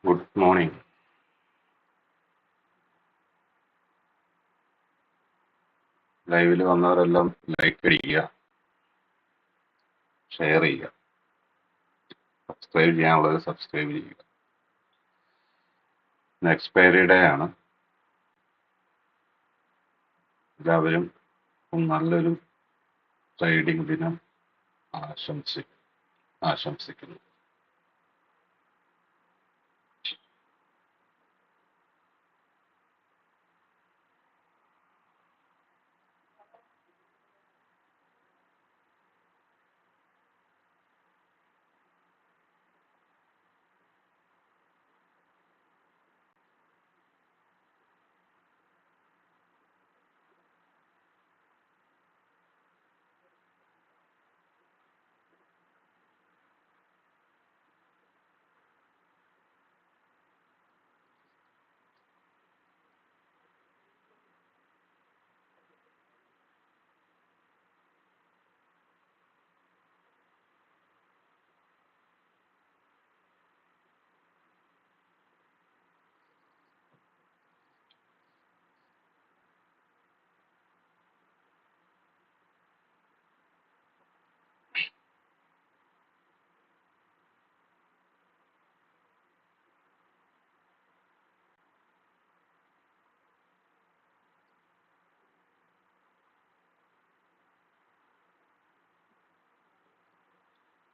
Good morning. ലൈവിൽ വന്നവരെല്ലാം like അടിക്കുക, share ചെയ്യുക, സബ്സ്ക്രൈബ് ചെയ്യാനുള്ളത് സബ്സ്ക്രൈബ് ചെയ്യുക. ഇന്ന് എക്സ്പയറി ഡേ ആണ്. എല്ലാവരും നല്ലൊരു ട്രേഡിംഗ് ദിനം ആശംസിക്കുന്നു.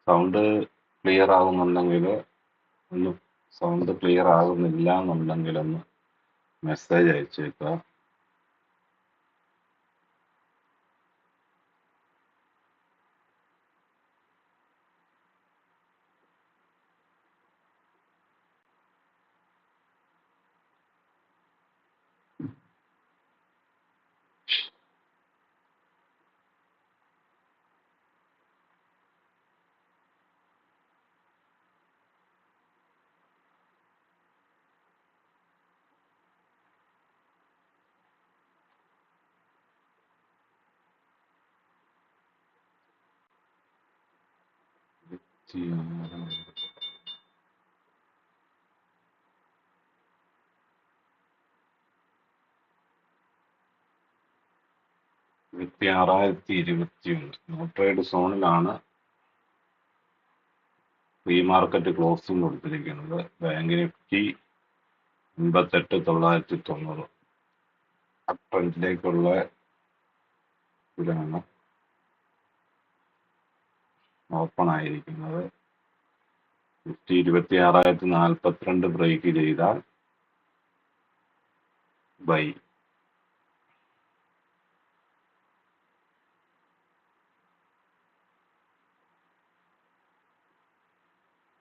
സൗണ്ട് ക്ലിയർ ആകുന്നുണ്ടെങ്കിൽ ഒന്ന്, സൗണ്ട് ക്ലിയർ ആകുന്നില്ല എന്നുണ്ടെങ്കിൽ ഒന്ന് മെസ്സേജ് അയച്ചേക്കുക. $26,021 ട്രേഡ് സോണിലാണ് പ്രീ മാർക്കറ്റ് ക്ലോസിംഗ് കൊടുത്തിരിക്കുന്നത്. ബാങ്ക് നിഫ്റ്റി 58,990 അപ് ട്രെൻഡിലേക്കുള്ള ഇതിലാണ് ഓപ്പൺ ആയിരിക്കുന്നത്. നിഫ്റ്റി 26,042 ബ്രേക്ക് ചെയ്താൽ buy.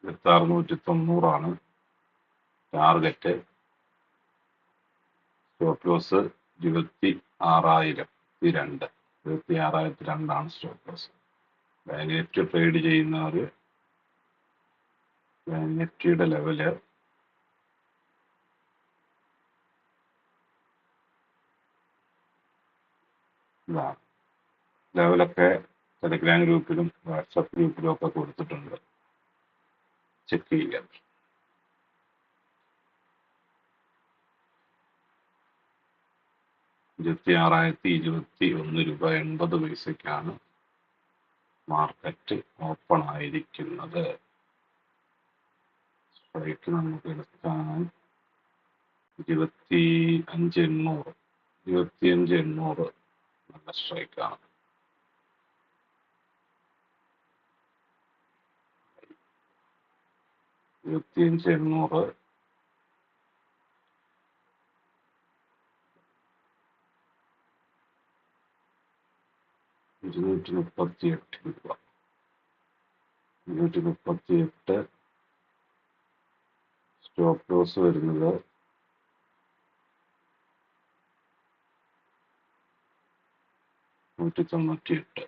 $26,190 target. Stop loss 26,002 stop loss. Bank Nifty trade ചെയ്യുന്നവർ ബാങ്ക് നിഫ്റ്റിയുടെ ലെവല് ഇതാണ്. ലെവലൊക്കെ ടെലഗ്രാം ഗ്രൂപ്പിലും വാട്സപ്പ് ഗ്രൂപ്പിലും ഒക്കെ കൊടുത്തിട്ടുണ്ട്, ചെക്ക് ചെയ്യുക. $26,021.80 മാർക്കറ്റ് ഓപ്പൺ ആയിരിക്കുന്നത്. സ്ട്രൈക്ക് നമുക്ക് എടുക്കാൻ 25,800 നല്ല സ്ട്രൈക്കാണ്. $25,800 238 238 സ്റ്റോപ്പ് ലോസ് വരുന്നത് 198.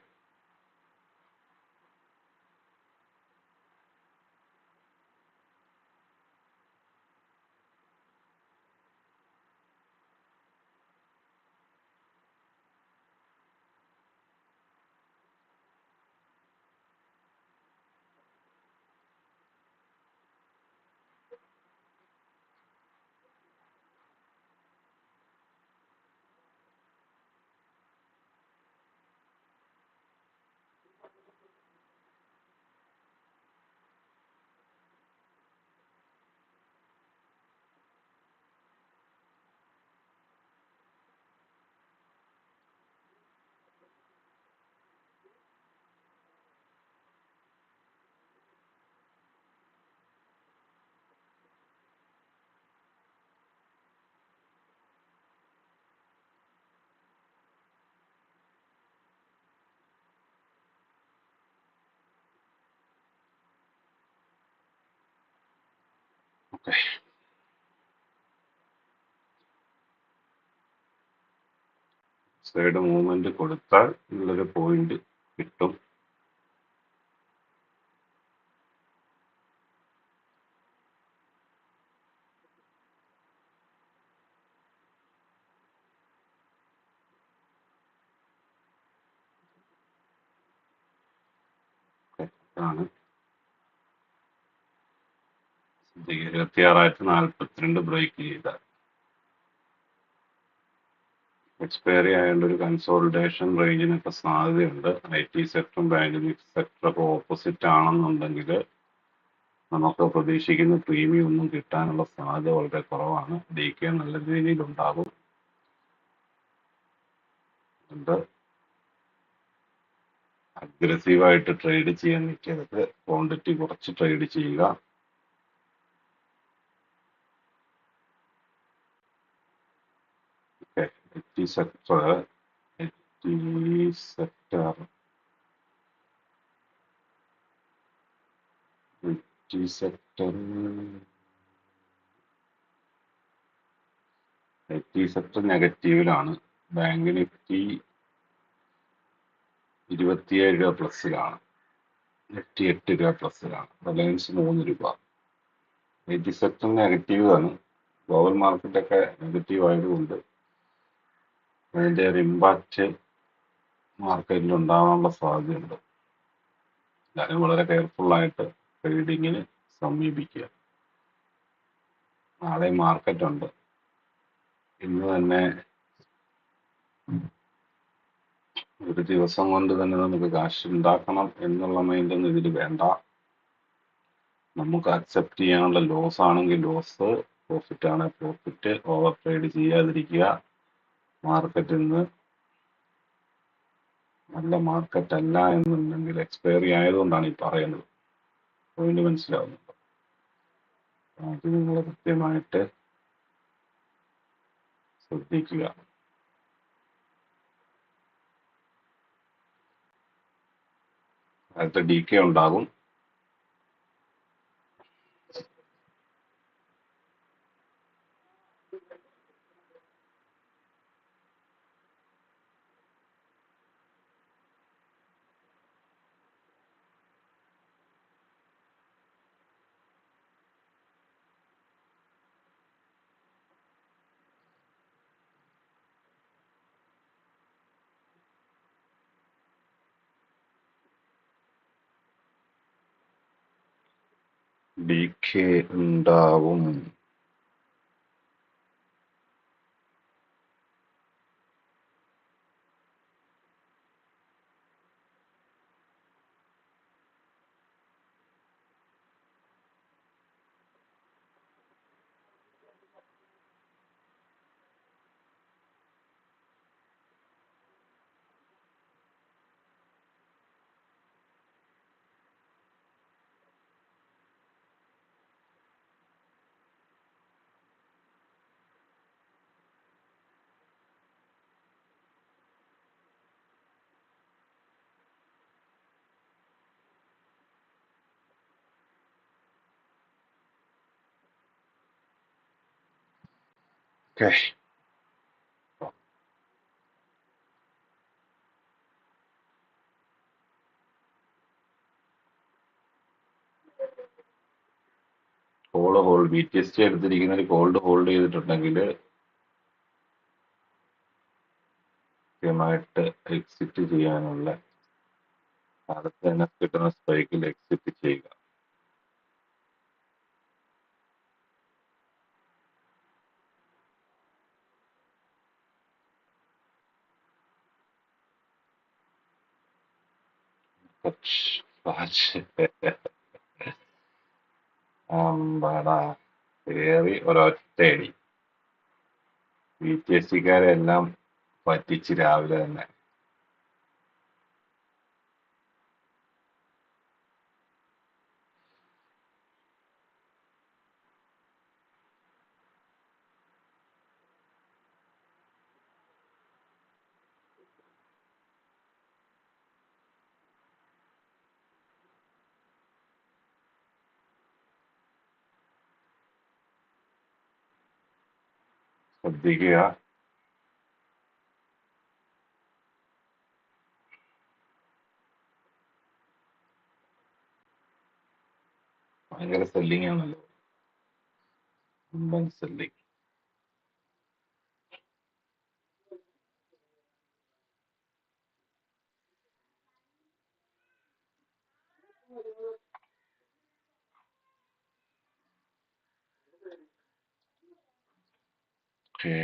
ഓക്കെ, സൈഡ് മൂവ്മെന്റ് കൊടുത്താൽ ഉള്ളൊരു പോയിന്റ് കിട്ടും. ആണ് 26,042 ബ്രേക്ക് ചെയ്താൽ എക്സ്പയറി ആയതുകൊണ്ട് ഒരു കൺസോളിഡേഷൻ റേഞ്ചിനൊക്കെ സാധ്യതയുണ്ട്. IT സെക്ടറും ബാങ്കിങ് സെക്ടറൊക്കെ ഓപ്പോസിറ്റ് ആണെന്നുണ്ടെങ്കിൽ നമുക്ക് പ്രതീക്ഷിക്കുന്ന പ്രീമിയം ഒന്നും കിട്ടാനുള്ള സാധ്യത വളരെ കുറവാണ്. DK നല്ല രീതിയിൽ ഉണ്ടാകും. അതുകൊണ്ട് അഗ്രസീവായിട്ട് ട്രേഡ് ചെയ്യാൻ നിൽക്കരുത്. ക്വാണ്ടിറ്റി കുറച്ച് ട്രേഡ് ചെയ്യുക. IT സെക്ടർ നെഗറ്റീവിലാണ്. ബാങ്ക് നിഫ്റ്റി 27 രൂപ പ്ലസിലാണ്. നിഫ്റ്റി 8 രൂപ പ്ലസിലാണ്. റിലയൻസ് 3 രൂപ. IT സെക്ടർ നെഗറ്റീവ് ആണ്. ഗ്ലോബൽ മാർക്കറ്റൊക്കെ നെഗറ്റീവ് ആയതുകൊണ്ട് അതിന്റെ ഒരു ഇമ്പാക്റ്റ് മാർക്കറ്റിൽ ഉണ്ടാകാനുള്ള സാധ്യതയുണ്ട്. എല്ലാവരും വളരെ കെയർഫുൾ ആയിട്ട് ട്രേഡിങ്ങിന് സമീപിക്കുക. നാളെ മാർക്കറ്റ് ഉണ്ട്. ഇന്ന് തന്നെ ഒരു ദിവസം കൊണ്ട് തന്നെ നമുക്ക് കാശ് ഉണ്ടാക്കണം എന്നുള്ള മൈൻഡൊന്നും ഇതിൽ വേണ്ട. നമുക്ക് അക്സെപ്റ്റ് ചെയ്യാനുള്ള ലോസ് ആണെങ്കിൽ ലോസ്, പ്രോഫിറ്റ് ആണ് പ്രോഫിറ്റ്. ഓവർ ട്രേഡ് ചെയ്യാതിരിക്കുക. മാർക്കറ്റിൽ നിന്ന് നല്ല മാർക്കറ്റ് അല്ല എന്നുണ്ടെങ്കിൽ എക്സ്പയറി ആയതുകൊണ്ടാണ് ഈ പറയുന്നത്. പോയിന്റ് മനസ്സിലാവുന്നുണ്ട്. അത് നിങ്ങൾ കൃത്യമായിട്ട് ശ്രദ്ധിക്കുക. അടുത്ത DK ഉണ്ടാകും. DK ഉണ്ടാവും. ഓക്കെ, കോള് ഹോൾഡ് BTST എടുത്തിരിക്കുന്നതിൽ കോൾഡ് ഹോൾഡ് ചെയ്തിട്ടുണ്ടെങ്കിൽ കൃത്യമായിട്ട് എക്സിറ്റ് ചെയ്യാനുള്ള അടുത്ത് തന്നെ കിട്ടുന്ന സ്ട്രൈക്കിൽ എക്സിറ്റ് ചെയ്യുക. കയറി ഒരൊറ്റയടി. BTSTക്കാരെ എല്ലാം പറ്റിച്ച് രാവിലെ തന്നെ. ശ്രദ്ധിക്കുക. ഭയങ്കര സെല്ലിംഗ് ആണല്ലോ, വമ്പൻ സെല്ലിംഗ്. ഓക്കെ,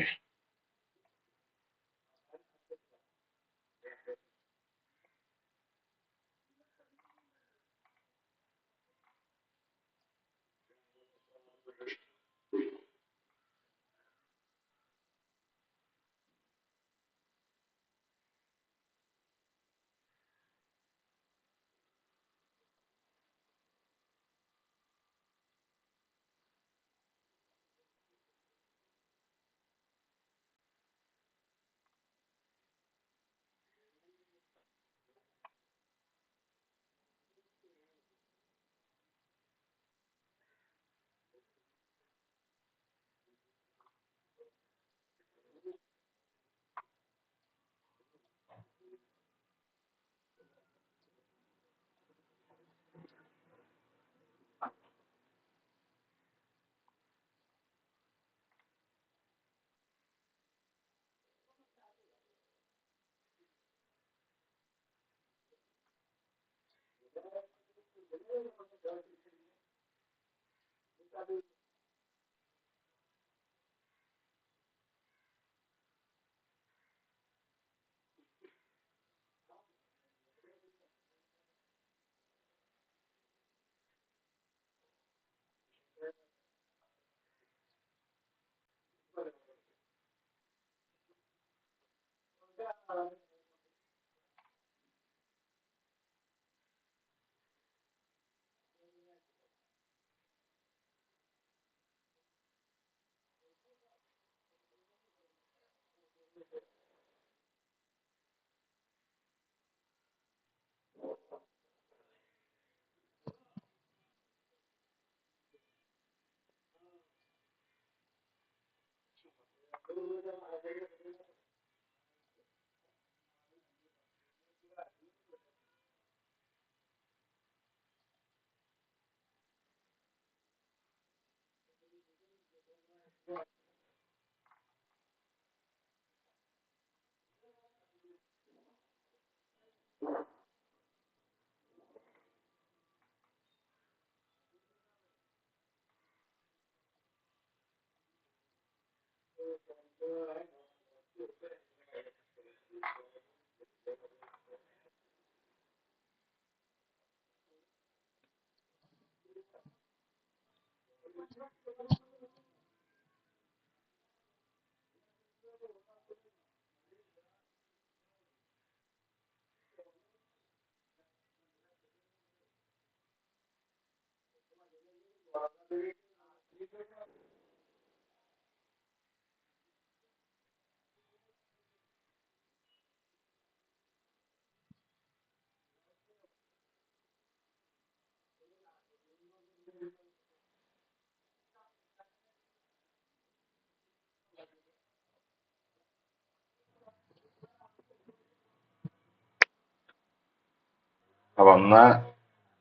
വന്ന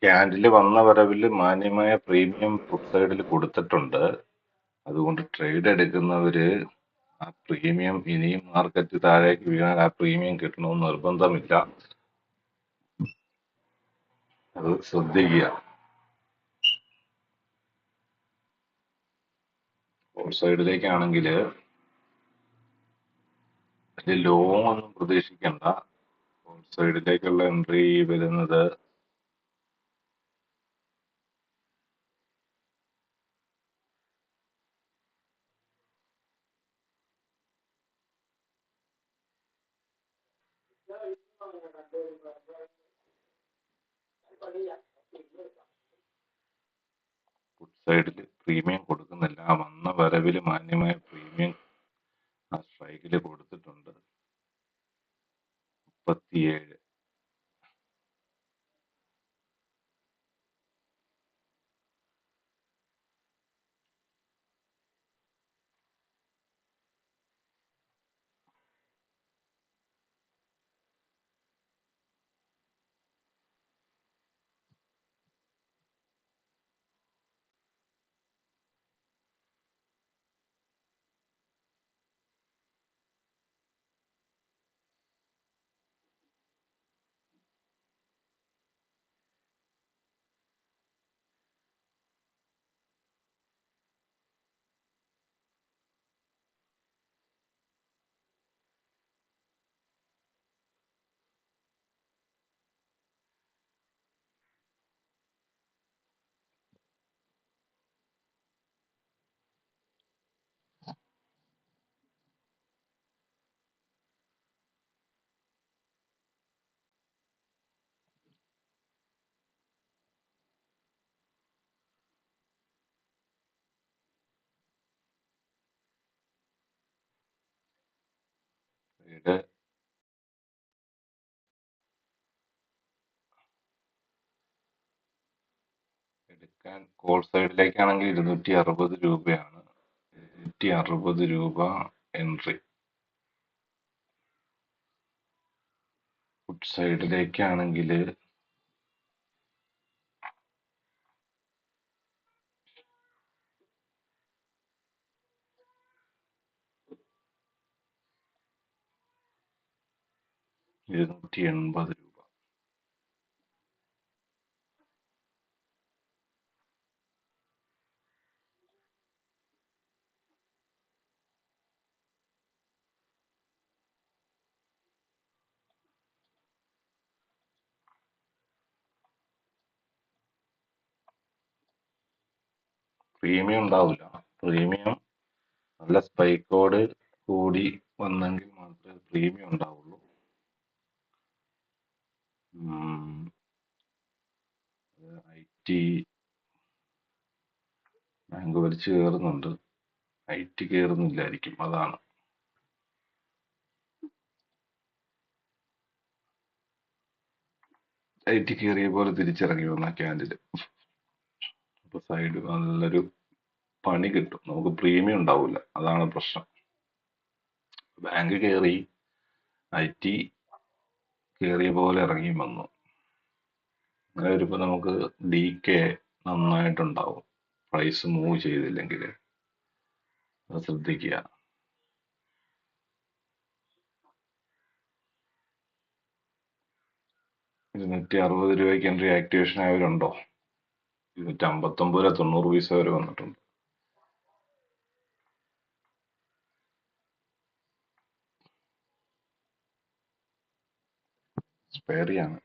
ക്യാൻഡില് വന്ന വരവില് മാന്യമായ പ്രീമിയം ഫുഡ് സൈഡിൽ കൊടുത്തിട്ടുണ്ട്. അതുകൊണ്ട് ട്രേഡ് എടുക്കുന്നവര് ആ പ്രീമിയം ഇനിയും മാർക്കറ്റ് താഴേക്ക് വീണാൽ ആ പ്രീമിയം കിട്ടണമെന്ന് നിർബന്ധമില്ല. അത് ശ്രദ്ധിക്കുക. ഔട്ട് സൈഡിലേക്കാണെങ്കിൽ വലിയ ലോങ് ഒന്നും പ്രതീക്ഷിക്കണ്ട. ഔട്ട് സൈഡിലേക്കുള്ള എൻട്രി വരുന്നത് ഫുഡ് സൈഡിൽ പ്രീമിയം കൊടുക്കുന്നില്ല. ആ വന്ന വരവിൽ മാന്യമായ പ്രീമിയം ആ സ്ട്രൈക്കിൽ കൊടുത്തിട്ടുണ്ട്. 37. കോൾ സൈഡിലേക്കാണെങ്കിൽ 260 രൂപയാണ്. 260 രൂപ എൻട്രി. പുട്ട് സൈഡിലേക്കാണെങ്കിൽ ₹280. പ്രീമിയം ഉണ്ടാവില്ല. പ്രീമിയം നല്ല സ്പൈക്കോട് കൂടി വന്നെങ്കിൽ മാത്രമേ പ്രീമിയം ഉണ്ടാവുള്ളൂ. IT ബാങ്ക് വലിച്ചു കയറുന്നുണ്ട്. IT കയറുന്നില്ലായിരിക്കും, അതാണ്. IT കയറിയ പോലെ തിരിച്ചിറങ്ങി വന്ന ക്യാൻഡില്. അപ്പൊ സൈഡ് നല്ലൊരു പണി കിട്ടും. നമുക്ക് പ്രീമിയം ഉണ്ടാവില്ല, അതാണ് പ്രശ്നം. ബാങ്ക് കയറി, IT കയറിയ പോലെ ഇറങ്ങി വന്നു. അങ്ങനെ വരുമ്പോ നമുക്ക് DK നന്നായിട്ടുണ്ടാവും, പ്രൈസ് മൂവ് ചെയ്തില്ലെങ്കിൽ. അത് ശ്രദ്ധിക്കുക. 260 രൂപയ്ക്ക് എൻട്രി ആക്ടിവേഷൻ ആയവരുണ്ടോ? 259 രൂപ 90 പൈസ വരെ വന്നിട്ടുണ്ട്. സ്പെയറിയാണ്.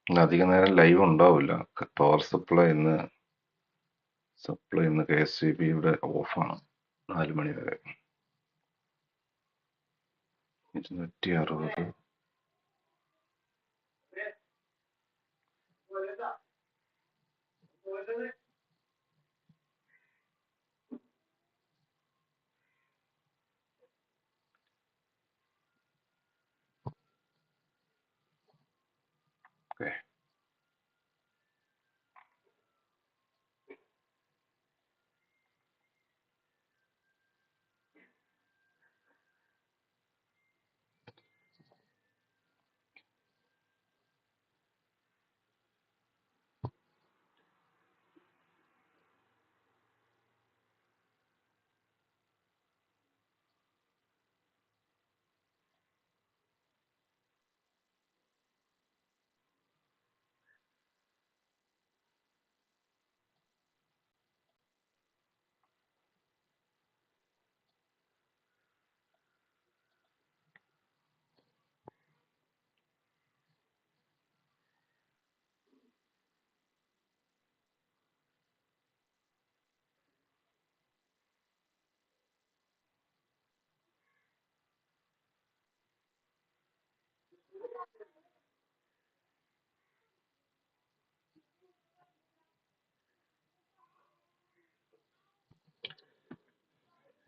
അധിക നേരം ലൈവ് ഉണ്ടാവില്ല. പവർ സപ്ലൈ ഇന്ന് KSEB ഇവിടെ ഓഫാണ് 4 മണി വരെ. 260. ഓക്കെ,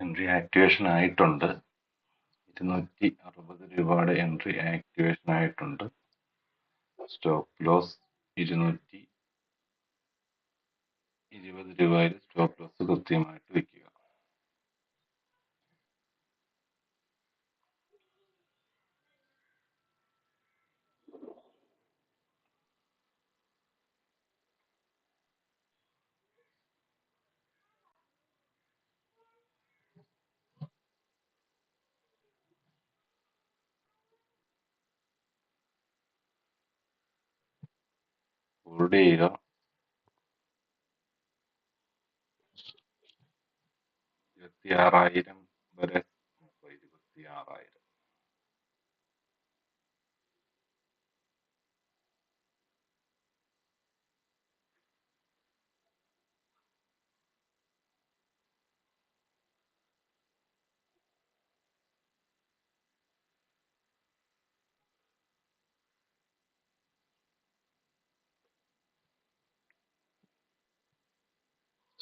എൻട്രി ആക്ടിവേഷൻ ആയിട്ടുണ്ട്. 260 രൂപയുടെ എൻട്രി ആക്ടിവേഷൻ ആയിട്ടുണ്ട്. സ്റ്റോപ്പ് ലോസ് 220 രൂപയിൽ സ്റ്റോപ്പ് ലോസ് കൃത്യമായിട്ട് വെക്കുക. ഹോൾഡ് ചെയ്യുക. 26,000 വരെ. 26,000.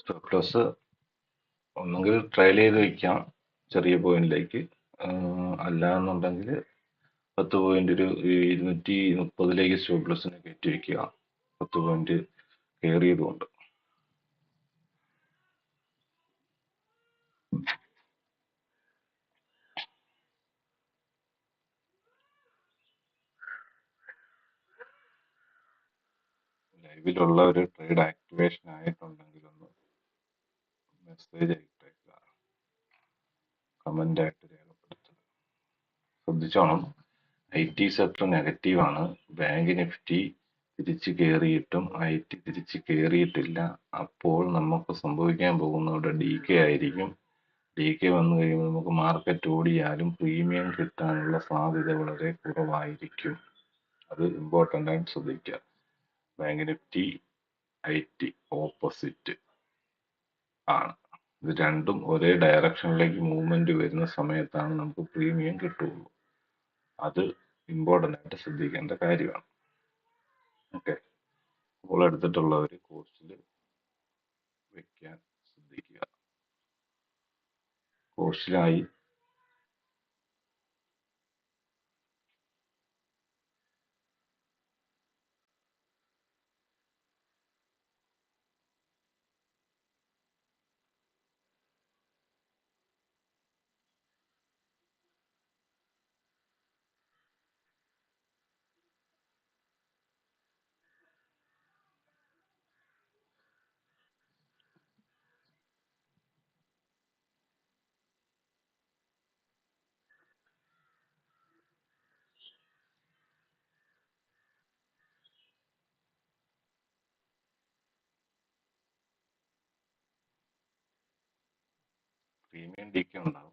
സ്റ്റോപ്പ് ലോസ് ഒന്നെങ്കിൽ ട്രയൽ ചെയ്ത് വെക്കാം ചെറിയ പോയിന്റിലേക്ക്, അല്ല എന്നുണ്ടെങ്കിൽ 10 പോയിന്റ് ഒരു 230 സ്റ്റോപ്പ് ലോസിനെ കയറ്റി വെക്കുക, 10 പോയിന്റ് കയറിയതുകൊണ്ട്. ലൈവിലുള്ള ഒരു ട്രേഡ് ആക്ടിവേഷൻ ആയിട്ടുണ്ടെങ്കിൽ ഒന്ന് മെസ്സേജ് അയച്ചേക്കുക, കമന്റ് ആയിട്ട് രേഖപ്പെടുത്തുക. ശ്രദ്ധിച്ചോണം, IT സെക്ടർ നെഗറ്റീവാണ്. ബാങ്ക് നിഫ്റ്റി തിരിച്ച് കയറിയിട്ടും IT തിരിച്ച് കയറിയിട്ടില്ല. അപ്പോൾ നമുക്ക് സംഭവിക്കാൻ പോകുന്നത് DK ആയിരിക്കും. DK വന്നു കഴിയുമ്പോൾ നമുക്ക് മാർക്കറ്റ് ഓടിയാലും പ്രീമിയം കിട്ടാനുള്ള സാധ്യത വളരെ കുറവായിരിക്കും. അത് ഇമ്പോർട്ടൻ്റ് ആയിട്ട് ശ്രദ്ധിക്കുക. ബാങ്ക് നിഫ്റ്റി IT ഓപ്പോസിറ്റ് ആണ്. ഇത് രണ്ടും ഒരേ ഡയറക്ഷനിലേക്ക് മൂവ്മെന്റ് വരുന്ന സമയത്താണ് നമുക്ക് പ്രീമിയം കിട്ടുള്ളൂ. അത് ഇമ്പോർട്ടൻ്റ് ആയിട്ട് ശ്രദ്ധിക്കേണ്ട കാര്യമാണ്. ഓക്കെ, കോൾ എടുത്തിട്ടുള്ളവർ കോസ്റ്റിൽ വെക്കാൻ ശ്രദ്ധിക്കുക. കോസ്റ്റിലായി പ്രീമിയം DK ഉണ്ടാവും.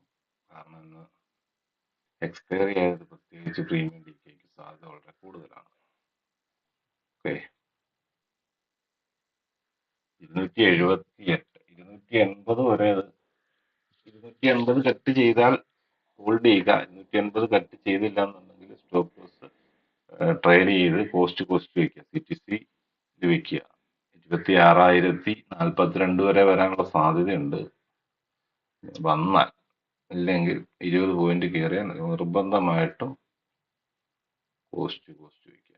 കാരണം ഇന്ന് എക്സ്പയറി ആയത് പ്രത്യേകിച്ച് പ്രീമിയം DKക്ക് സാധ്യത വളരെ കൂടുതലാണ്. ഓക്കെ, 278, 280 വരെ, 280 കട്ട് ചെയ്താൽ ഹോൾഡ് ചെയ്യുക. 280 കട്ട് ചെയ്തില്ല എന്നുണ്ടെങ്കിൽ സ്റ്റോപ്പ് ലോസ് ട്രയൽ ചെയ്ത് കോസ്റ്റ് വെക്കുക, CTC വെക്കുക. 26,042 വരെ വരാനുള്ള സാധ്യതയുണ്ട്. വന്നാൽ, ഇല്ലെങ്കിൽ 20 പോയിന്റ് കയറിയാൽ നിർബന്ധമായിട്ടും കോസ്റ്റ് വയ്ക്കുക.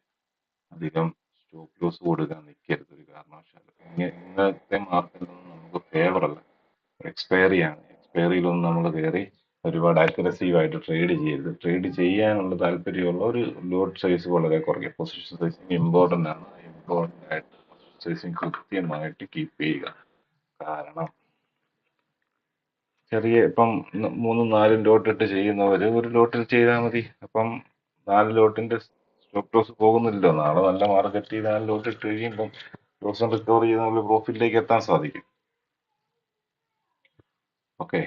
അധികം സ്റ്റോപ്പ് ലോസ് കൊടുക്കാൻ നിൽക്കരുത് ഒരു കാരണവശാലും. ഇന്നത്തെ മാർക്കറ്റിലൊന്നും നമുക്ക് ഫേവർ അല്ല, എക്സ്പയറി ആണ്. എക്സ്പയറിയിലൊന്നും നമ്മൾ കയറി ഒരുപാട് അഗ്രസീവായിട്ട് ട്രേഡ് ചെയ്യരുത്. ട്രേഡ് ചെയ്യാനുള്ള താല്പര്യമുള്ള ഒരു ലോട്ട് സൈസ് വളരെ കുറയ്ക്കുക. പൊസിഷൻ സൈസിങ് ഇമ്പോർട്ടൻ്റ് ആണ്. ഇമ്പോർട്ടൻ്റ് ആയിട്ട് പൊസിഷൻ സൈസിങ് കൃത്യമായിട്ട് കീപ്പ് ചെയ്യുക. കാരണം ചെറിയ ഇപ്പം 3-4 ലോട്ട് ഇട്ട് ചെയ്യുന്നവര് ഒരു ലോട്ടിൽ ചെയ്താൽ മതി. അപ്പം 4 ലോട്ടിന്റെ സ്റ്റോപ്പ് ലോസ് പോകുന്നില്ലല്ലോ. നാളെ നല്ല മാർക്കറ്റിൽ 4 ലോട്ട് ഇട്ട് കഴിയുമ്പം ലോസ് റിക്കവർ ചെയ്ത് നമ്മൾ പ്രോഫിറ്റിലേക്ക് എത്താൻ സാധിക്കും. ഓക്കെ,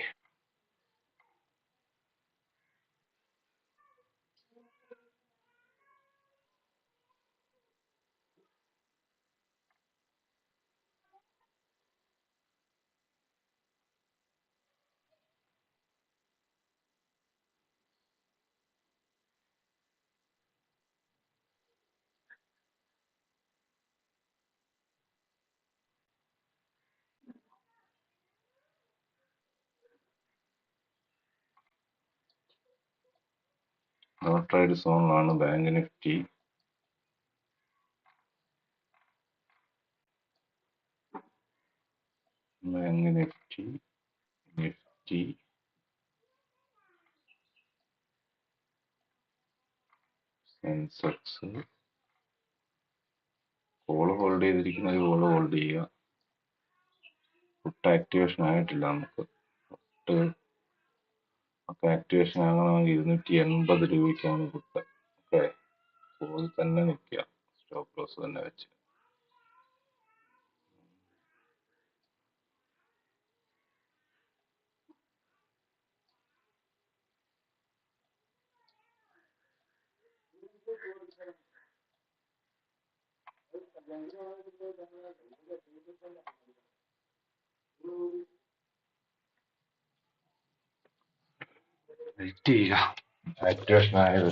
നോ ട്രേഡ് സോണിലാണ് bank Nifty. Bank Nifty, Sensex call hold ചെയ്തിരിക്കുന്ന കോള് ഹോൾഡ് ചെയ്യുക. പുട്ട് ആക്ടിവേഷൻ ആയിട്ടില്ല. നമുക്ക് പുട്ട് ഒക്കെ ആക്ടിവേഷൻ ആകണമെങ്കിൽ 280 രൂപയ്ക്കാണ് പുട്ട്. ഓക്കെ, കോൾ തന്നെ നിൽക്കുക, സ്റ്റോപ്പ് ലോസ് തന്നെ വെച്ച്. വെയിറ്റ് ചെയ്യുക, ആക്ടിവേഷൻ ആയത്.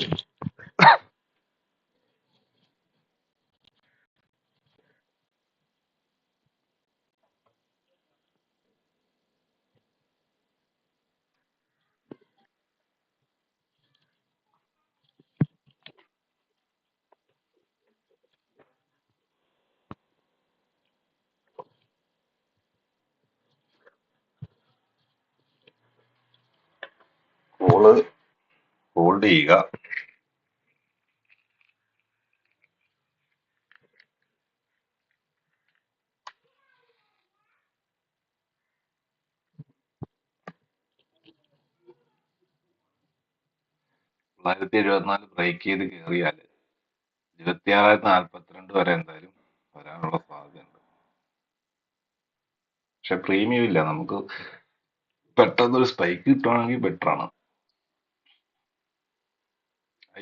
കോള് ഹോൾഡ് ചെയ്യുക. $26,074 ബ്രേക്ക് ചെയ്ത് കയറിയാൽ 26,042 വരെ എന്തായാലും വരാനുള്ള സാധ്യതയുണ്ട്. പക്ഷെ പ്രീമിയം ഇല്ല. നമുക്ക് പെട്ടെന്നൊരു സ്പൈക്ക് കിട്ടുവാണെങ്കിൽ ബെറ്റർ ആണ്.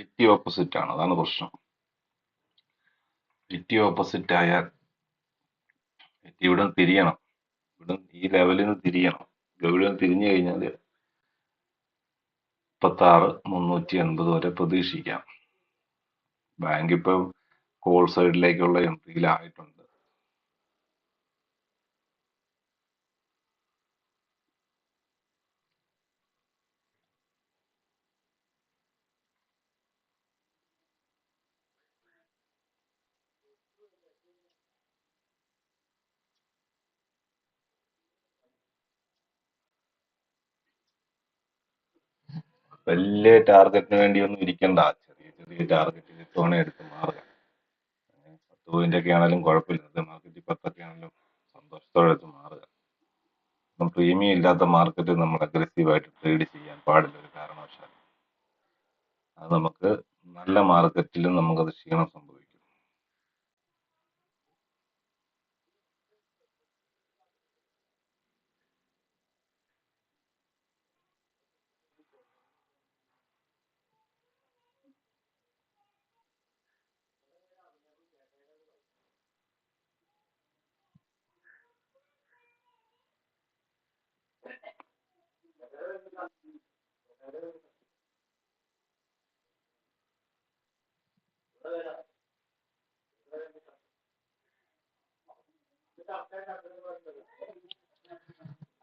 ഐറ്റി ഓപ്പോസിറ്റ് ആണ്, അതാണ് പ്രശ്നം. ഐറ്റി ഓപ്പോസിറ്റ് ആയാൽ ഇവിടെ തിരിയണം. ഇവിടെ ഈ ലെവലിൽ നിന്ന് തിരിയണം. ഇവിടെ നിന്ന് തിരിഞ്ഞു കഴിഞ്ഞാൽ 36,380 വരെ പ്രതീക്ഷിക്കാം. ബാങ്ക് ഇപ്പം കോൾ സൈഡിലേക്കുള്ള എൻട്രിയിലായിട്ടുണ്ട്. വലിയ ടാർഗറ്റിന് വേണ്ടി ഒന്നും ഇരിക്കണ്ട. ചെറിയ ചെറിയ ടാർഗറ്റ് കിട്ടുവാണെ എടുത്ത് മാറുക. 10 പോയിന്റ് ഒക്കെ ആണെങ്കിലും കുഴപ്പമില്ല. മാർക്കറ്റ് 10 ആണെങ്കിലും സന്തോഷത്തോടെ എടുത്ത് മാറുക. പ്രീമിയം ഇല്ലാത്ത മാർക്കറ്റ് നമ്മൾ അഗ്രസീവായിട്ട് ട്രേഡ് ചെയ്യാൻ പാടില്ല ഒരു കാരണവശാലും. അത് നമുക്ക് നല്ല മാർക്കറ്റിലും നമുക്കത് ക്ഷീണം സംഭവിക്കും.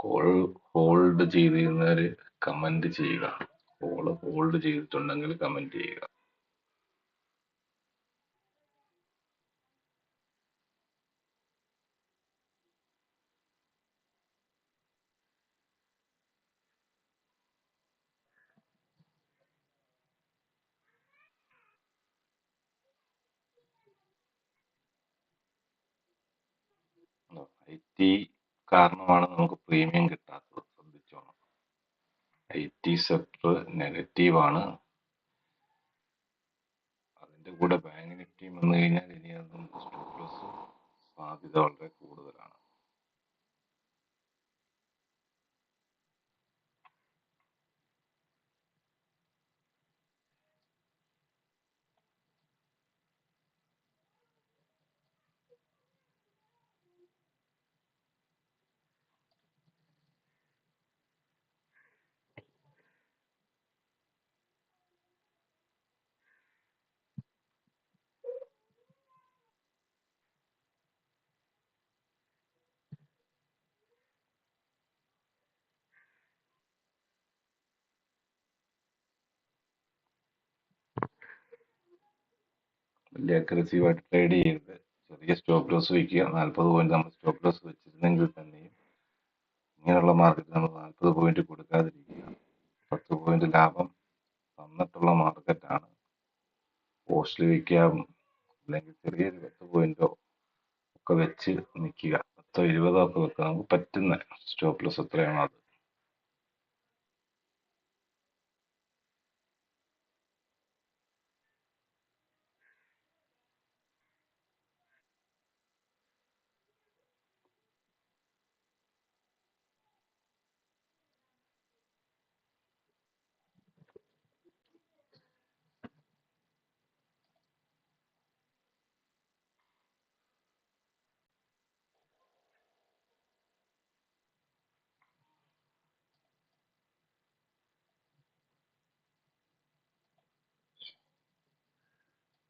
കോൾ ഹോൾഡ് ചെയ്തിരുന്നവര് കമന്റ് ചെയ്യുക. കോള് ഹോൾഡ് ചെയ്തിട്ടുണ്ടെങ്കിൽ കമന്റ് ചെയ്യുക. ഐറ്റി കാരണമാണ് നമുക്ക് പ്രീമിയം കിട്ടാത്തത്. ശ്രദ്ധിച്ചോണം. ഐറ്റി സെക്ടർ നെഗറ്റീവ് ആണ്. അതിന്റെ കൂടെ ബാങ്ക് നിഫ്റ്റി വന്നു കഴിഞ്ഞാൽ ഇനി അത് നമുക്ക് സ്റ്റോപ്പ് ലോസ് സാധ്യത വളരെ കൂടുതലാണ്. വലിയ അഗ്രസീവായിട്ട് ട്രേഡ് ചെയ്യരുത്. ചെറിയ സ്റ്റോപ്പ് ലോസ് വയ്ക്കുക. 40 പോയിന്റ് നമ്മൾ സ്റ്റോപ്പ് ലോസ് വെച്ചിരുന്നെങ്കിൽ തന്നെയും ഇങ്ങനെയുള്ള മാർക്കറ്റ് നമ്മൾ 40 പോയിന്റ് കൊടുക്കാതിരിക്കുക. 10 പോയിന്റ് ലാഭം തന്നിട്ടുള്ള മാർക്കറ്റാണ്. പോസ്റ്റിൽ വയ്ക്കാം, അല്ലെങ്കിൽ ചെറിയൊരു 10 പോയിന്റോ ഒക്കെ വെച്ച് നിൽക്കുക. 10 20 ഒക്കെ വെക്കുക. നമുക്ക് പറ്റുന്ന സ്റ്റോപ്പ് ലോസ് എത്രയാണോ അത്.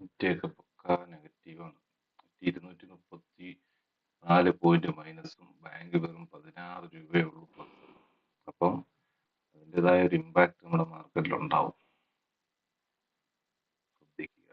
നിഫ്റ്റിയൊക്കെ പക്ക നെഗറ്റീവാണ്. 234 പോയിന്റ് മൈനസും ബാങ്ക് വെറും 16 രൂപയേ ഉള്ളൂ പ്ലസ്. അപ്പം അതിൻ്റെതായ ഒരു ഇമ്പാക്ട് നമ്മുടെ മാർക്കറ്റിൽ ഉണ്ടാവും. ശ്രദ്ധിക്കുക.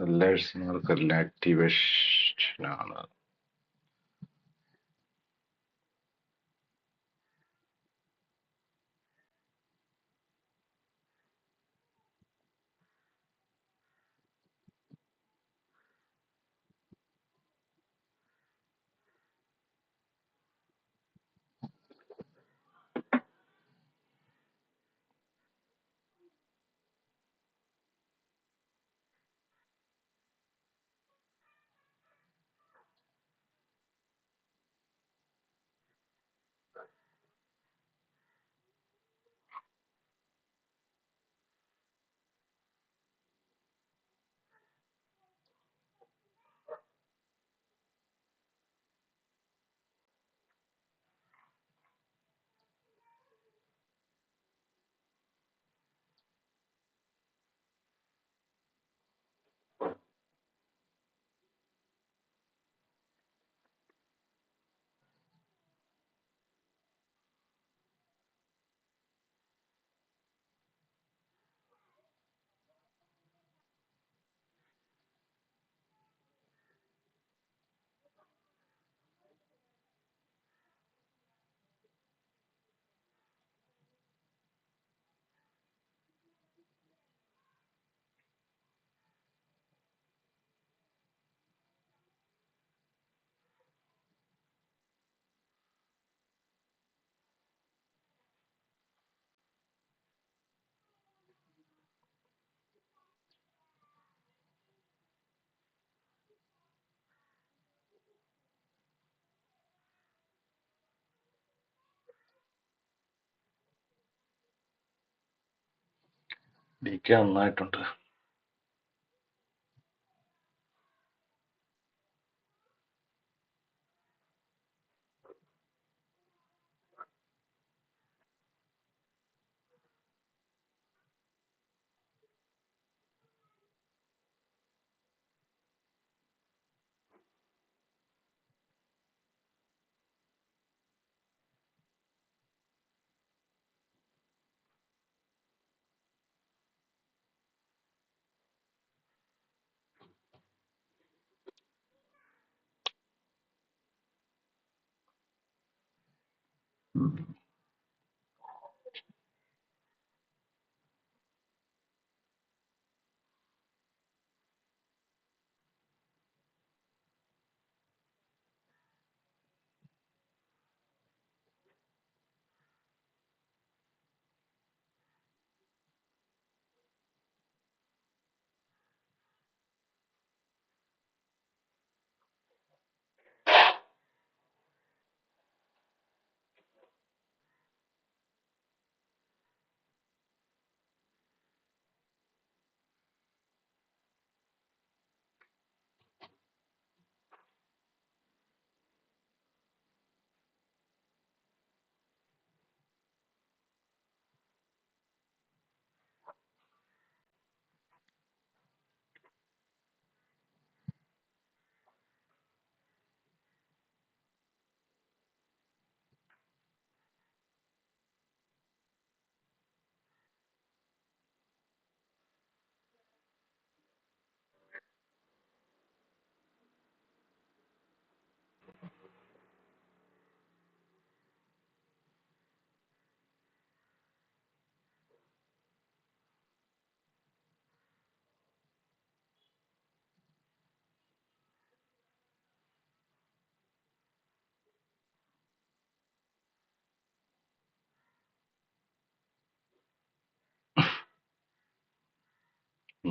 സെല്ലേഴ്സ്മാർക്ക് ആക്ടിവേഷൻ ആണ്. DK നന്നായിട്ടുണ്ട്.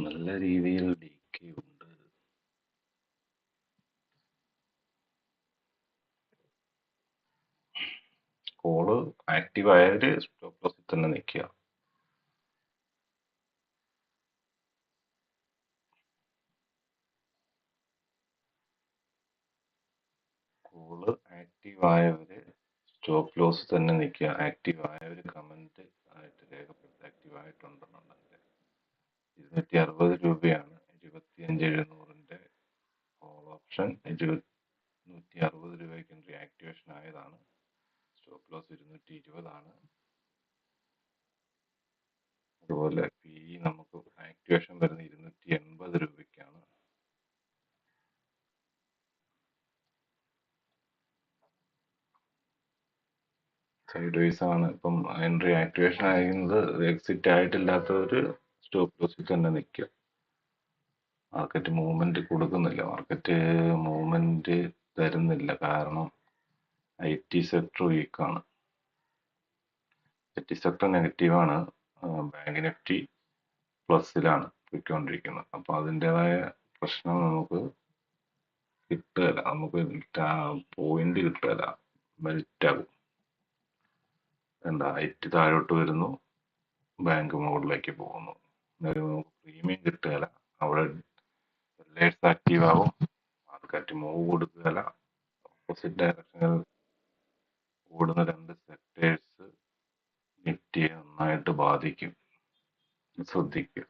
നല്ല രീതിയിൽ DK ഉണ്ട്. കോള് ആക്റ്റീവ് ആയാല് സ്റ്റോപ്പ് ലോസിൽ തന്നെ നിൽക്കുക. കോള് ആക്റ്റീവ് ആയവര് സ്റ്റോപ്പ് ലോസ് തന്നെ നിൽക്കുക. ആക്റ്റീവ് ആയവര് കമന്റ് ആയിട്ട് രേഖപ്പെടുത്തുക ആക്റ്റീവ് ആയിട്ടുണ്ടെന്നുണ്ടെങ്കിൽ. 260 രൂപയാണ് 25,700ന്റെ കോൾ ഓപ്ഷൻ. 160 രൂപയ്ക്ക് റീആക്ടിവേഷൻ ആയതാണ്. സ്റ്റോപ്പ് ലോസ് 220 ആണ്. അതുപോലെ PE നമുക്ക് ആക്ടിവേഷൻ വരുന്നത് 280 രൂപയ്ക്കാണ്. സൈഡ് വൈസ് ആണ്. ഇപ്പം എൻട്രി ആക്ടിവേഷൻ ആയിരുന്നത് എക്സിറ്റ് ആയിട്ടില്ലാത്തവർ സ്റ്റോപ്പ് ലോസിൽ തന്നെ നിൽക്കുക. മാർക്കറ്റ് മൂവ്മെന്റ് കൊടുക്കുന്നില്ല, മാർക്കറ്റ് മൂവ്മെന്റ് തരുന്നില്ല. കാരണം IT സെക്ടർ വീക്കാണ്, IT സെക്ടർ നെഗറ്റീവാണ്. ബാങ്ക് നിഫ്റ്റി പ്ലസിലാണ് പോയിക്കൊണ്ടിരിക്കുന്നത്. അപ്പോൾ അതിൻ്റെതായ പ്രശ്നം നമുക്ക് കിട്ടുകയില്ല, നമുക്ക് പോയിന്റ് കിട്ടുകയില്ല, മെൽറ്റ് ആകും. എന്താ IT താഴോട്ട് വരുന്നു, ബാങ്ക് മുകളിലേക്ക് പോകുന്നു, നമുക്ക് പ്രീമിയം കിട്ടുകയില്ല. അവിടെ സെല്ലേഴ്സ് ആക്റ്റീവ് ആവും, മാർക്കറ്റ് മൂവ് കൊടുക്കുകയില്ല. ഓപ്പോസിറ്റ് ഡയറക്ഷനിൽ ഓടുന്ന രണ്ട് സെക്ടേഴ്സ് നിഫ്റ്റിയെ നന്നായിട്ട് ബാധിക്കും, ശ്രദ്ധിക്കുക.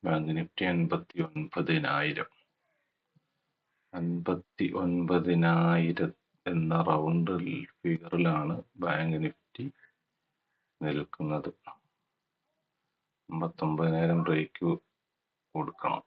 ബാങ്ക് നിഫ്റ്റി 59,000 എന്ന റൗണ്ട് ഫിഗറിലാണ് ബാങ്ക് നിഫ്റ്റി നിൽക്കുന്നത്. 59,000 ബ്രേക്ക് കൊടുക്കണം.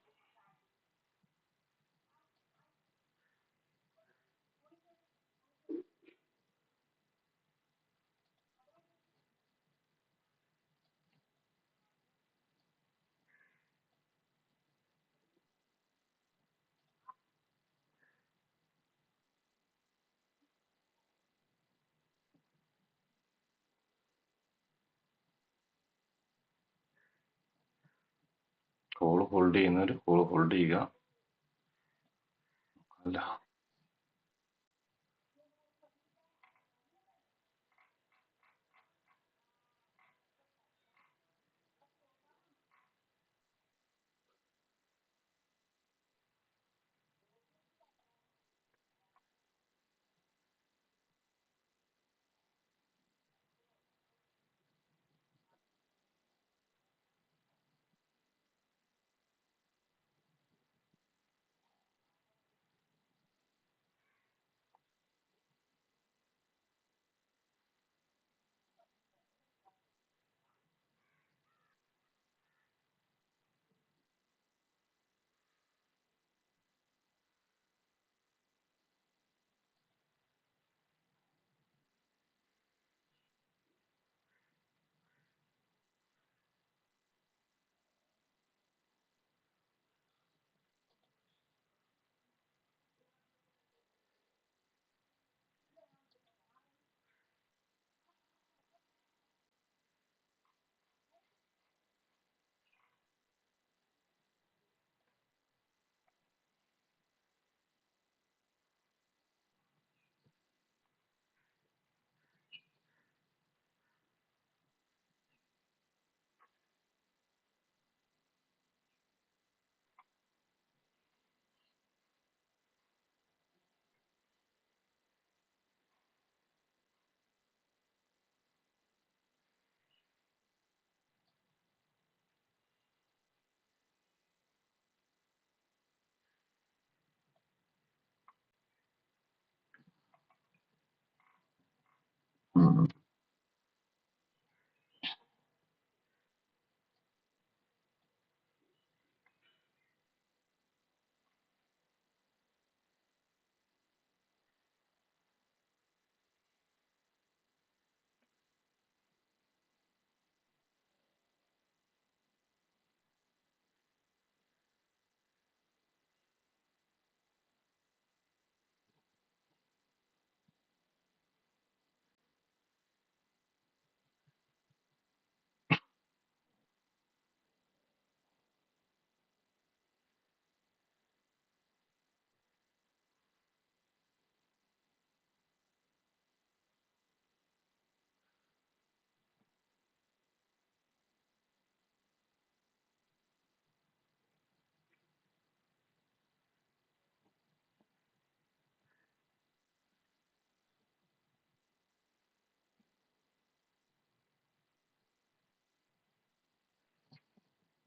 കോൾ ഹോൾഡ് ചെയ്യുന്നവർ കോൾ ഹോൾഡ് ചെയ്യുക. അല്ല, ഉം.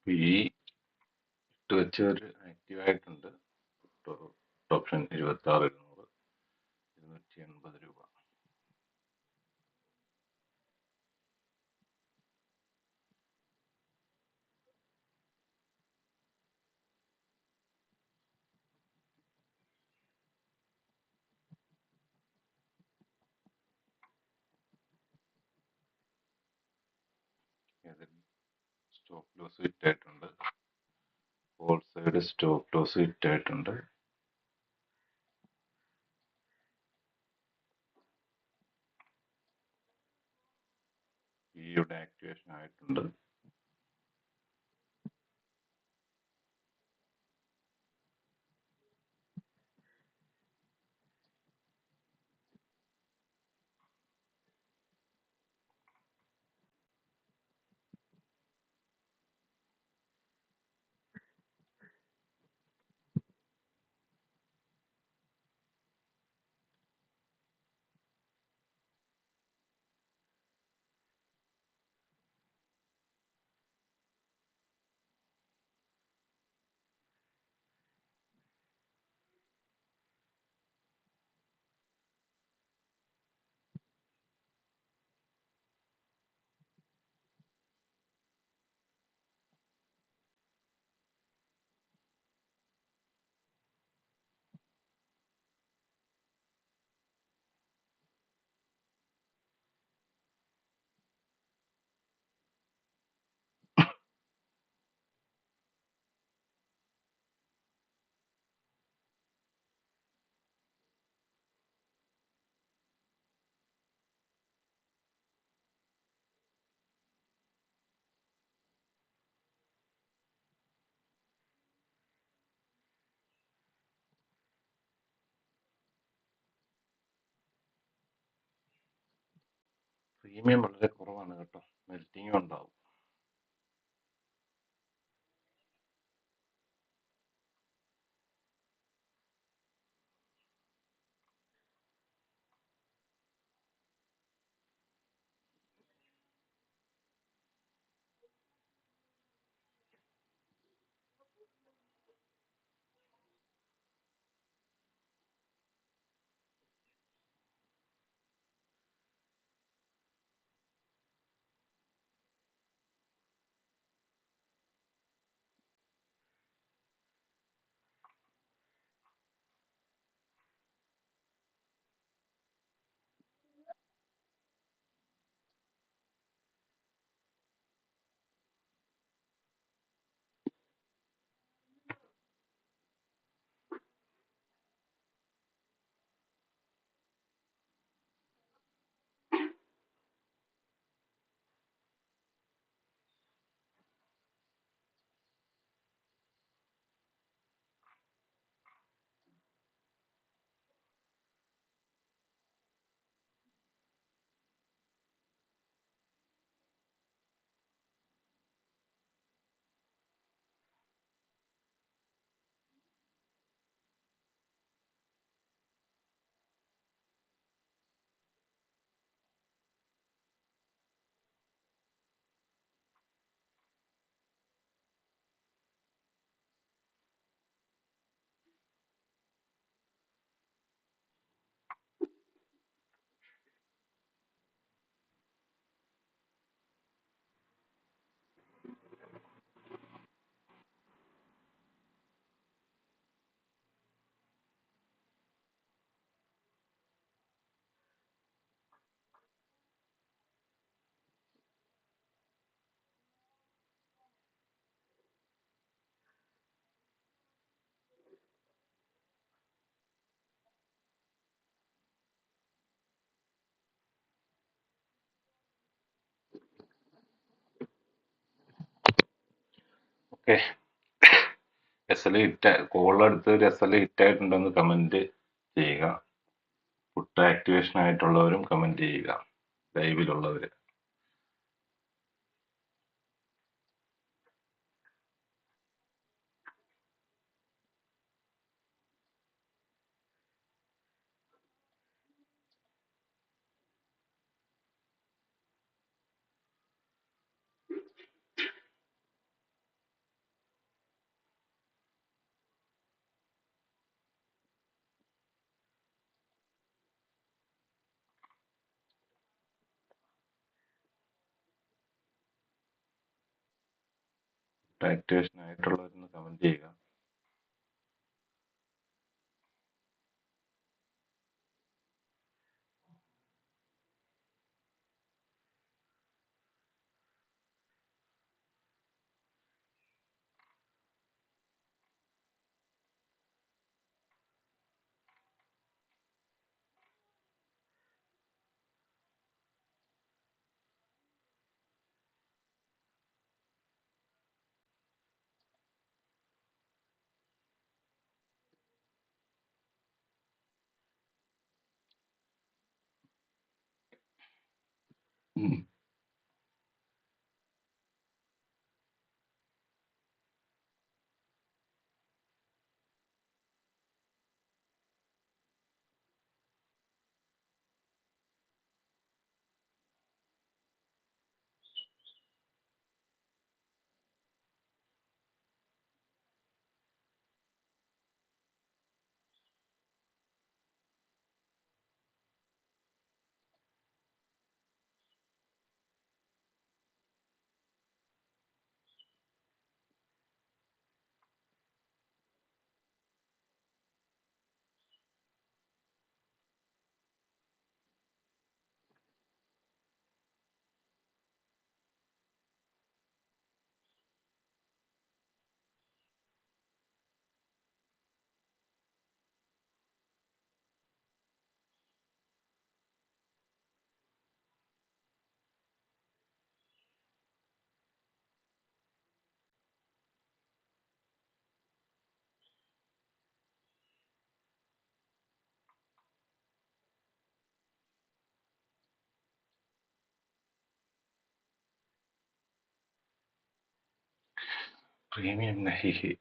ഈ ഇട്ട് വെച്ചവർ ആക്റ്റീവ് ആയിട്ടുണ്ട്. ഓപ്ഷൻ 26,200 280 രൂപ. ഇതിൽ സ്റ്റോപ്പ് ലോസ് ഹിറ്റായിട്ടുണ്ട്. ഹോൾ സൈഡ് സ്റ്റോപ്പ് ലോസ് ഹിറ്റായിട്ടുണ്ട്. ഇവിടെ ആക്ടിവേഷൻ ആയിട്ടുണ്ട്. പ്രീമിയം വളരെ കുറവാണ് കേട്ടോ. മെൽറ്റിങ്ങും ഉണ്ടാവും. ഓക്കെ. എസ് എൽ ഹിറ്റ് കോളെടുത്ത് ഒരു എസ് എൽ ഹിറ്റ് ആയിട്ടുണ്ടെന്ന് കമന്റ് ചെയ്യുക. പുട്ട് ആക്ടിവേഷൻ ആയിട്ടുള്ളവരും കമന്റ് ചെയ്യുക, ലൈവിലുള്ളവര്. പുട്ട് ആക്ടിവേഷൻ ആയിട്ടുള്ളവരൊന്ന് കമന്റ് ചെയ്യുക. ഉം. प्रीमियम नहीं है.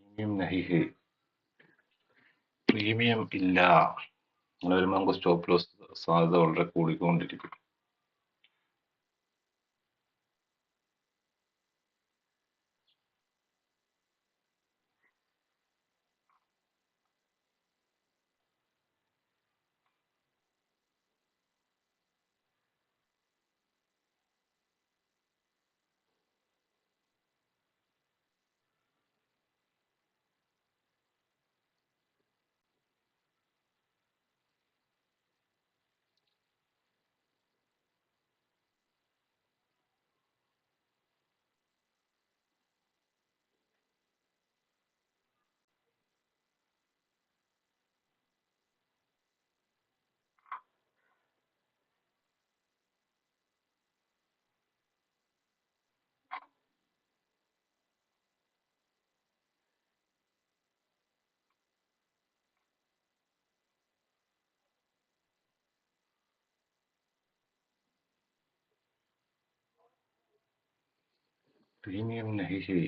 പ്രീമിയം നഹി ഹെ. പ്രീമിയം ഇല്ല. അങ്ങനെ വരുമ്പോൾ നമുക്ക് സ്റ്റോപ്പ് ലോസ് സാധ്യത വളരെ കൂടിക്കൊണ്ടിരിക്കും. प्रीमियम नहीं है.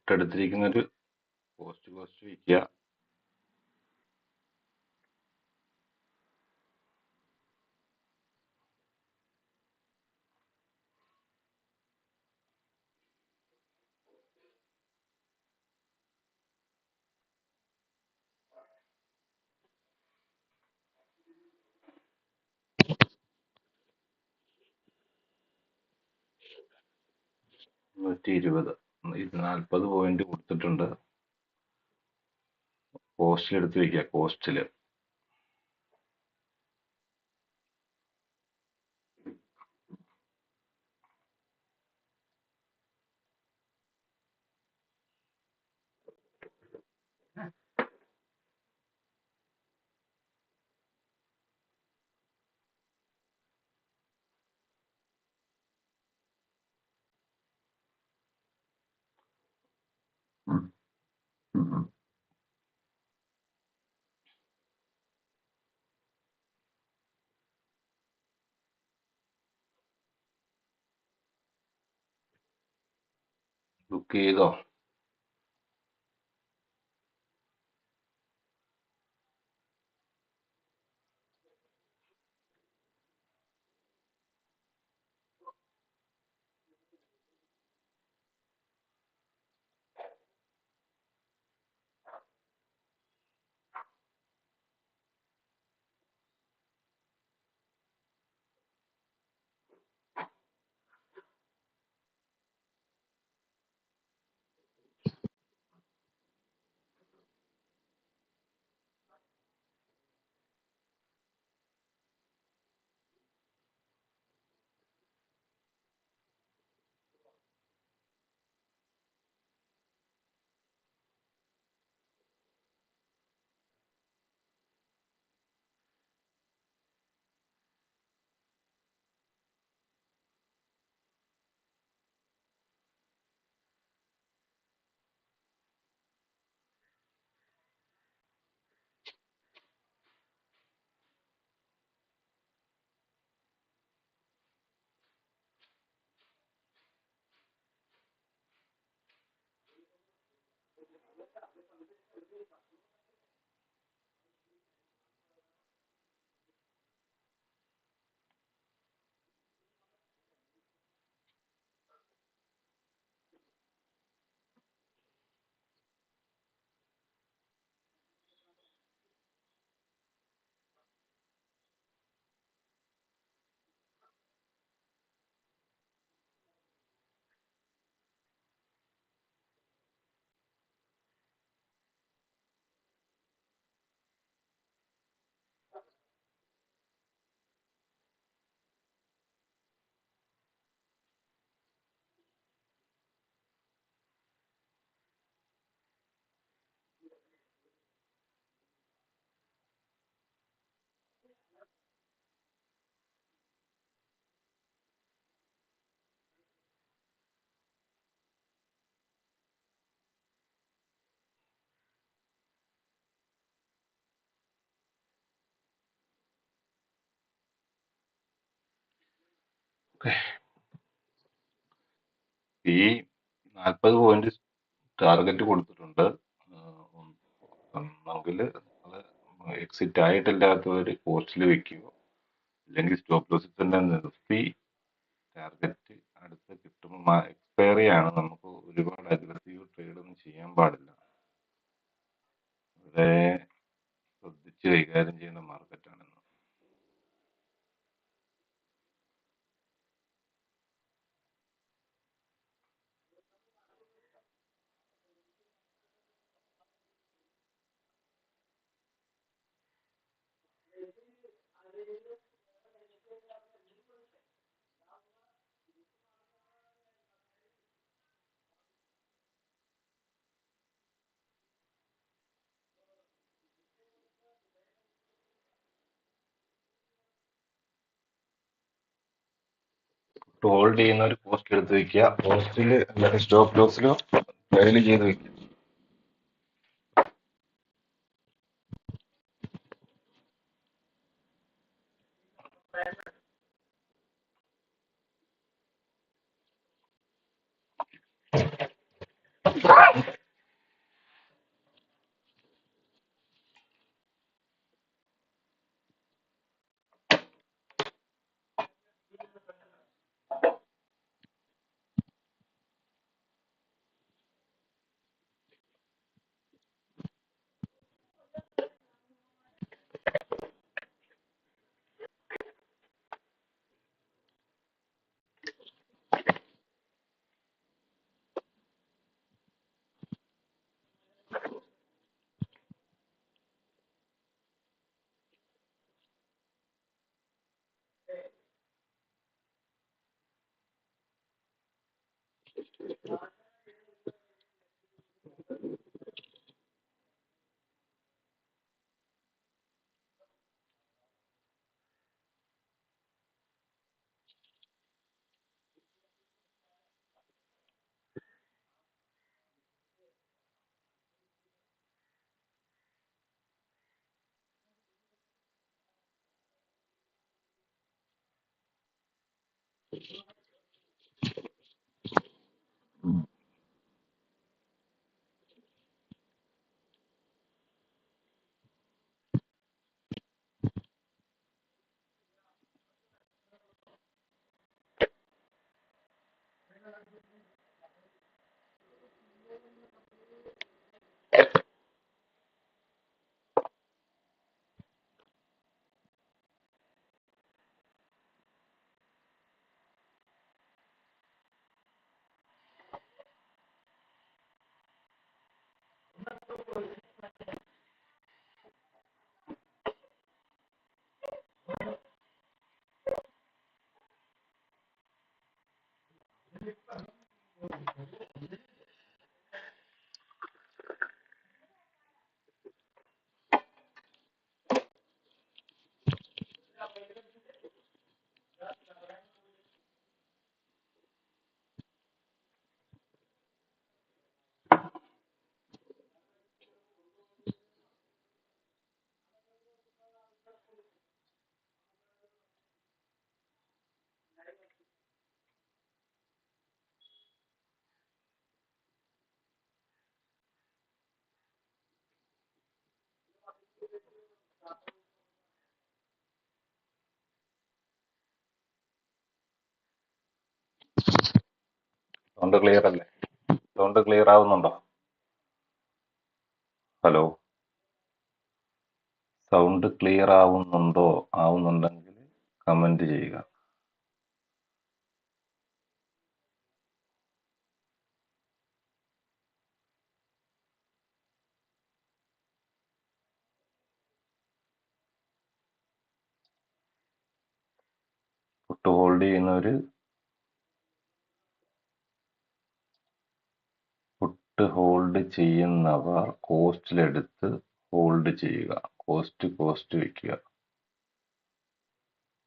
തൊട്ടടുത്തിരിക്കുന്ന ഒരു പോസ്റ്റ് വയ്ക്കുക. $120 ഇത് 40 പോയിന്റ് കൊടുത്തിട്ടുണ്ട്. കോസ്റ്റിൽ എടുത്ത് വെക്കുക. കോസ്റ്റില് ബുക്ക് ചെയ്തോ? ഈ 40 പോയിന്റ് ടാർഗറ്റ് കൊടുത്തിട്ടുണ്ട്. ഒന്നെങ്കിൽ അത് എക്സിറ്റ് ആയിട്ടില്ലാത്തവര് പോസ്റ്റിൽ വെക്കുക, അല്ലെങ്കിൽ സ്റ്റോപ്പ് ലോസിൽ തന്നെ നിർത്തി ടാർഗറ്റ് അടുത്ത് കിട്ടുമ്പോൾ എക്സ്പയറി ആണ്. നമുക്ക് ഒരുപാട് അഗ്രസീവ് ട്രേഡ് ഒന്നും ചെയ്യാൻ പാടില്ല. വളരെ ശ്രദ്ധിച്ച് കൈകാര്യം ചെയ്യുന്ന മാർക്കറ്റാണ്. ഹോൾഡ് ചെയ്യുന്ന ഒരു പോസ്റ്റ് എടുത്ത് വെക്കുക. പോസ്റ്റിൽ അല്ലെങ്കിൽ സ്റ്റോപ്പ് ലോസിലോ ട്രയൽ ചെയ്ത് വെക്കുക. സൗണ്ട് ക്ലിയർ അല്ലേ? സൗണ്ട് ക്ലിയർ ആവുന്നുണ്ടോ? ഹലോ, സൗണ്ട് ക്ലിയർ ആവുന്നുണ്ടോ? ആവുന്നുണ്ടെങ്കിൽ കമന്റ് ചെയ്യുക. പുട്ട് ഹോൾഡ് ചെയ്യുന്നവര് ഹോൾഡ് ചെയ്യുന്നവർ കോസ്റ്റിലെടുത്ത് ഹോൾഡ് ചെയ്യുക. കോസ്റ്റ് വെക്കുക.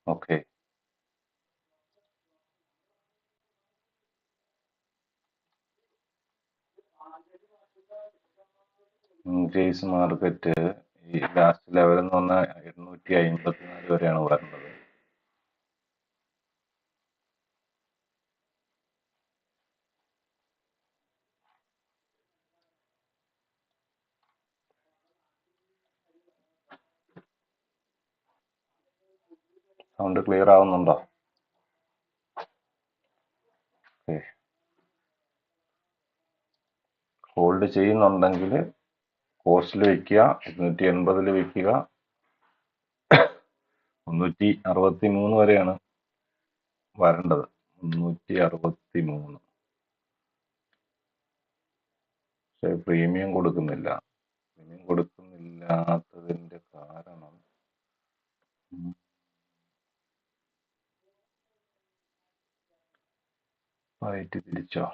ഓക്കെ, ഇൻകേസ് മാർക്കറ്റ് ഈ ലാസ്റ്റ് ലെവൽ എന്ന് പറഞ്ഞാൽ 854 വരെയാണ് വരുന്നത്. സൗണ്ട് ക്ലിയർ ആവുന്നുണ്ടോ? ഹോൾഡ് ചെയ്യുന്നുണ്ടെങ്കിൽ കോസ്റ്റിൽ വെക്കുക. 280 വെക്കുക. 363 വരെയാണ് വരേണ്ടത്. 363. പക്ഷെ പ്രീമിയം കൊടുക്കുന്നില്ല. പ്രീമിയം കൊടുക്കുന്നില്ലാത്തതിന്റെ കാരണം ആയിട്ട് തിരിച്ചോ?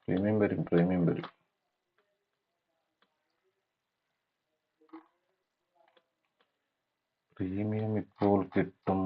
പ്രീമിയം വരും. പ്രീമിയം ഇപ്പോൾ കിട്ടും.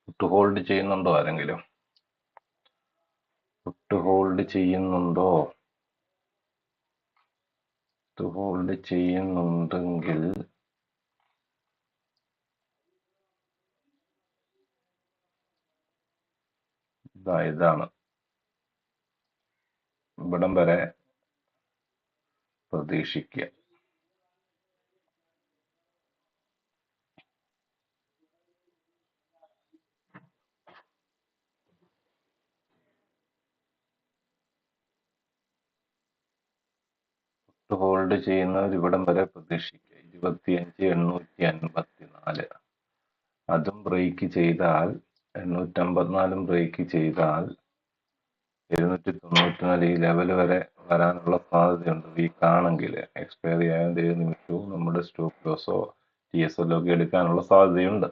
പുട്ട് ഹോൾഡ് ചെയ്യുന്നുണ്ടോ ആരെങ്കിലും? പുട്ട് ഹോൾഡ് ചെയ്യുന്നുണ്ടോ? പുട്ട് ഹോൾഡ് ചെയ്യുന്നുണ്ടെങ്കിൽ ഇതാണ് ഇവിടം വരെ പ്രതീക്ഷിക്കുക. ഹോൾഡ് ചെയ്യുന്നവർ ഇവിടം വരെ പ്രതീക്ഷിക്കുക. 25,854 അതും ബ്രേക്ക് ചെയ്താൽ 854 ബ്രേക്ക് ചെയ്താൽ 794 ഈ ലെവൽ വരെ വരാനുള്ള സാധ്യതയുണ്ട്. വീക്കാണെങ്കിൽ എക്സ്പയറി ആയ ഏത് നിമിഷവും നമ്മുടെ സ്റ്റോപ്പ് ലോസോ TSL ഒക്കെ എടുക്കാനുള്ള സാധ്യതയുണ്ട്.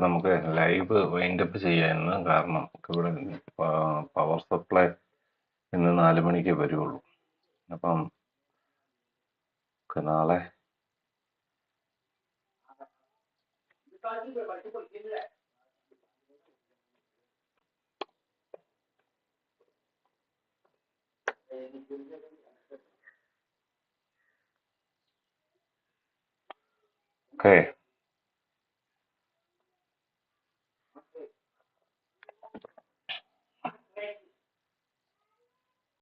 നമുക്ക് ലൈവ് വൈൻഡപ്പ് ചെയ്യാമെന്ന്. കാരണം ഇവിടെ പവർ സപ്ലൈ ഇന്ന് 4 മണിക്ക് വരുള്ളൂ. അപ്പം നാളെ ഓക്കെ.